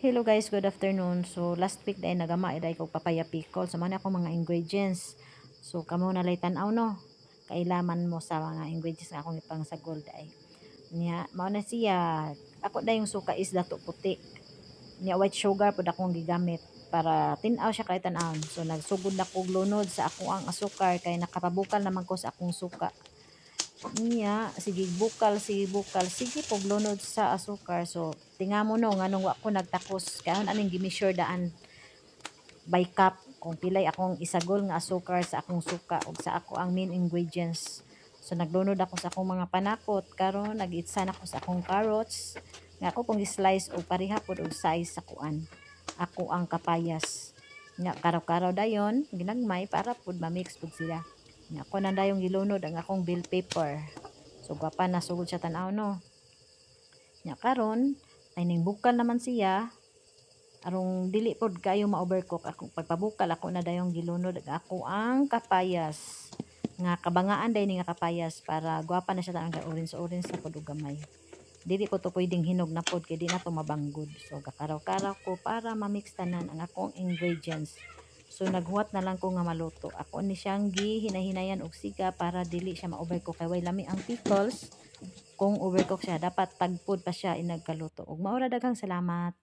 Hello guys, good afternoon. So last week dahil nagama iday ko papaya pickle. So man ako mga ingredients. So kamo na lay tan-aw no. Kailaman mo sa mga ingredients nga akong ipang sagol dai. Nya mao na siya. Ako da yung suka is dato puti. Nya white sugar pud akong gigamit para tin-aw siya kay tan-aw. So nagsugod na kog lunod sa ako ang asukar kay nakapabukal naman ko sa akong suka. Niya, sige bukal, sige poglunod sa asukar. So, tinga mo no, nga nung wa ko nagtakos, kaya aning gimeasure daan by cup, kung pilay akong isagol nga asukar sa akong suka, o sa ako ang main ingredients. So, naglunod ako sa akong mga panakot, karon nag-itsan ako sa akong carrots, nga ako pong slice o pariha pod og size sa kuan. Ako ang kapayas. Nga, karaw-karaw dayon, ginagmay para pod ma-mix pod sila. Nga ako na dayong gilunod ang akong bill paper. So gwapa na sugod siya tan-aw no. Nya karon ay ning bukal naman siya arong dili pod kayo ma-overcook. Ako pagpabukal ako na dayong gilunod ako ang kapayas. Nga kabangaan day ni nga kapayas para gwapa na siya tan orange sa pod og gamay. Dili po to pwedeng hinog na pod kay di na to mabanggod. So gakaraw-karaw ko para ma-mix tanan ang akong ingredients. So naghuwat na lang ko nga maluto. Ako ni siyang gihinayan og siga para dili siya ma-overcook kay way lami ang pickles. Kung overcook siya dapat tagpod pa siya inagkaluto. Ug maura daghang salamat.